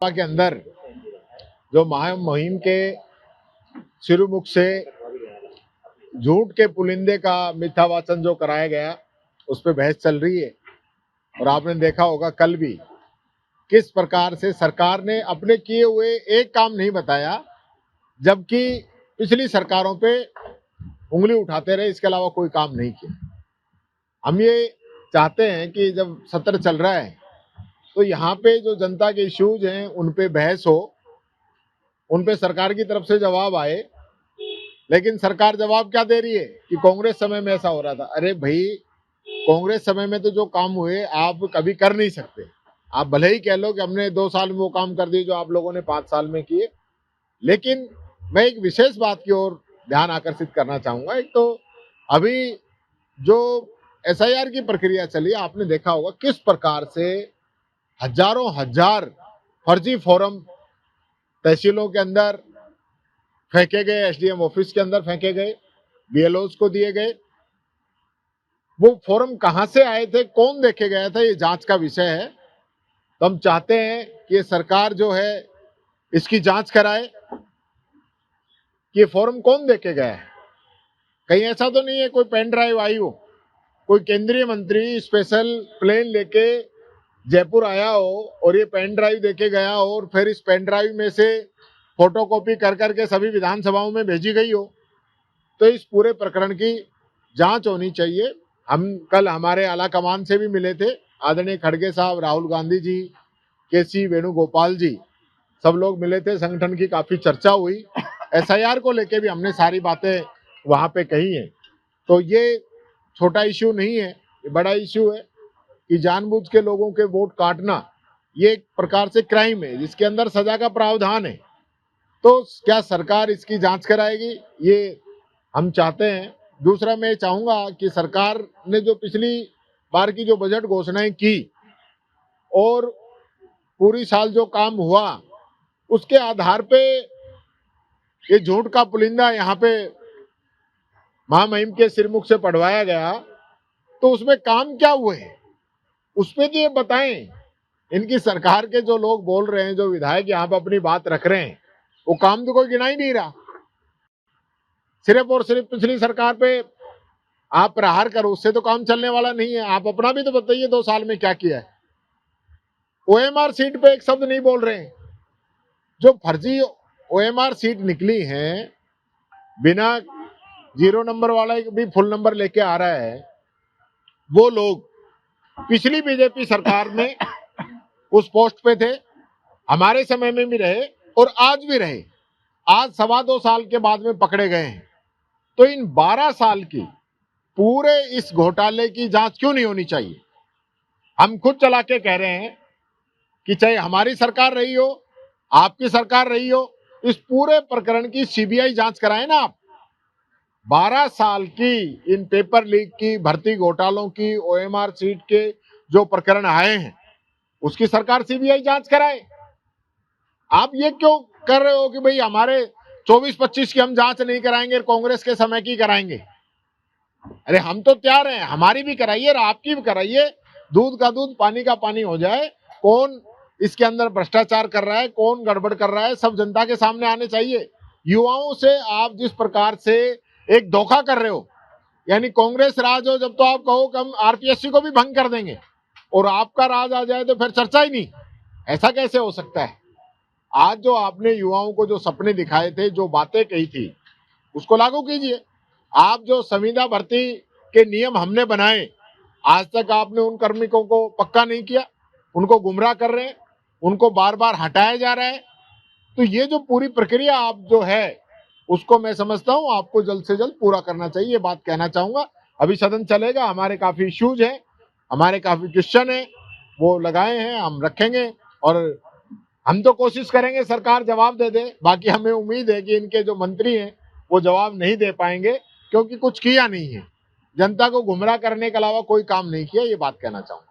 के अंदर जो मुहिम के सिरुमुख से झूठ के पुलिंदे का मिथ्यावाचन जो कराया गया, उस पर बहस चल रही है। और आपने देखा होगा कल भी किस प्रकार से सरकार ने अपने किए हुए एक काम नहीं बताया, जबकि पिछली सरकारों पे उंगली उठाते रहे, इसके अलावा कोई काम नहीं किया। हम ये चाहते हैं कि जब सत्र चल रहा है तो यहाँ पे जो जनता के इश्यूज हैं उन पे बहस हो, उन पे सरकार की तरफ से जवाब आए। लेकिन सरकार जवाब क्या दे रही है कि कांग्रेस समय में ऐसा हो रहा था। अरे भाई, कांग्रेस समय में तो जो काम हुए आप कभी कर नहीं सकते। आप भले ही कह लो कि हमने 2 साल में वो काम कर दिए जो आप लोगों ने 5 साल में किए, लेकिन मैं एक विशेष बात की ओर ध्यान आकर्षित करना चाहूंगा। एक तो अभी जो एसआईआर की प्रक्रिया चली, आपने देखा होगा किस प्रकार से हजारों हजार फर्जी फॉर्म तहसीलों के अंदर फेंके गए, एसडीएम ऑफिस के अंदर फेंके गए, बीएलओज को दिए गए। वो फॉर्म कहां से आए थे, कौन देखे गया था, ये जांच का विषय है। तो हम चाहते हैं कि ये सरकार जो है इसकी जांच कराए कि ये फॉर्म कौन देके गया है। कहीं ऐसा तो नहीं है कोई पेन ड्राइव आई हो, कोई केंद्रीय मंत्री स्पेशल प्लेन लेके जयपुर आया हो और ये पेन ड्राइव देके गया हो और फिर इस पेन ड्राइव में से फोटोकॉपी कर करके सभी विधानसभाओं में भेजी गई हो। तो इस पूरे प्रकरण की जांच होनी चाहिए। हम कल हमारे आला कमान से भी मिले थे, आदरणीय खड़गे साहब, राहुल गांधी जी, केसी वेणुगोपाल जी, सब लोग मिले थे। संगठन की काफी चर्चा हुई। एसआईआर को लेके भी हमने सारी बातें वहां पे कही हैं। तो ये छोटा इश्यू नहीं है, ये बड़ा इश्यू है कि जानबूझ के लोगों के वोट काटना ये एक प्रकार से क्राइम है जिसके अंदर सजा का प्रावधान है। तो क्या सरकार इसकी जांच कराएगी, ये हम चाहते हैं। दूसरा, मैं चाहूंगा कि सरकार ने जो पिछली बार की जो बजट घोषणाएं की और पूरी साल जो काम हुआ, उसके आधार पे ये झूठ का पुलिंदा यहाँ पे महामहिम के सिरमुख से पढ़वाया गया, तो उसमें काम क्या हुए हैं उसमें तो ये बताएं। इनकी सरकार के जो लोग बोल रहे हैं, जो विधायक यहाँ पे अपनी बात रख रहे हैं, वो काम तो कोई गिना ही नहीं रहा। सिर्फ और सिर्फ पिछली सरकार पे आप प्रहार करो, उससे तो काम चलने वाला नहीं है। आप अपना भी तो बताइए 2 साल में क्या किया है। ओएमआर सीट पे एक शब्द नहीं बोल रहे हैं। जो फर्जी ओएमआर सीट निकली है, बिना 0 नंबर वाला भी फुल नंबर लेके आ रहा है, वो लोग पिछली बीजेपी सरकार में उस पोस्ट पे थे, हमारे समय में भी रहे और आज भी रहे। आज 2.25 साल के बाद में पकड़े गए हैं। तो इन 12 साल की पूरे इस घोटाले की जांच क्यों नहीं होनी चाहिए। हम खुद चला के कह रहे हैं कि चाहे हमारी सरकार रही हो, आपकी सरकार रही हो, इस पूरे प्रकरण की सीबीआई जांच कराए ना आप। 12 साल की इन पेपर लीक की, भर्ती घोटालों की, ओएमआर सीट के जो प्रकरण आए हैं, उसकी सरकार सीबीआई जांच कराए। आप ये क्यों कर रहे हो कि भाई हमारे 24-25 की हम जांच नहीं कराएंगे, कांग्रेस के समय की कराएंगे। अरे हम तो तैयार हैं, हमारी भी कराइए और आपकी भी कराइए। दूध का दूध, पानी का पानी हो जाए। कौन इसके अंदर भ्रष्टाचार कर रहा है, कौन गड़बड़ कर रहा है, सब जनता के सामने आने चाहिए। युवाओं से आप जिस प्रकार से एक धोखा कर रहे हो, यानी कांग्रेस राज हो जब तो आप कहो कि हम आरपीएससी को भी भंग कर देंगे, और आपका राज आ जाए तो फिर चर्चा ही नहीं। ऐसा कैसे हो सकता है। आज जो आपने युवाओं को जो सपने दिखाए थे, जो बातें कही थी, उसको लागू कीजिए। आप जो संविदा भर्ती के नियम हमने बनाए, आज तक आपने उन कार्मिकों को पक्का नहीं किया, उनको गुमराह कर रहे हैं, उनको बार बार हटाया जा रहा है। तो ये जो पूरी प्रक्रिया आप जो है, उसको मैं समझता हूं आपको जल्द से जल्द पूरा करना चाहिए। ये बात कहना चाहूंगा। अभी सदन चलेगा, हमारे काफी इश्यूज हैं, हमारे काफी क्वेश्चन है, वो लगाए हैं, हम रखेंगे और हम तो कोशिश करेंगे सरकार जवाब दे दे। बाकी हमें उम्मीद है कि इनके जो मंत्री हैं वो जवाब नहीं दे पाएंगे, क्योंकि कुछ किया नहीं है। जनता को गुमराह करने के अलावा कोई काम नहीं किया। ये बात कहना चाहूंगा।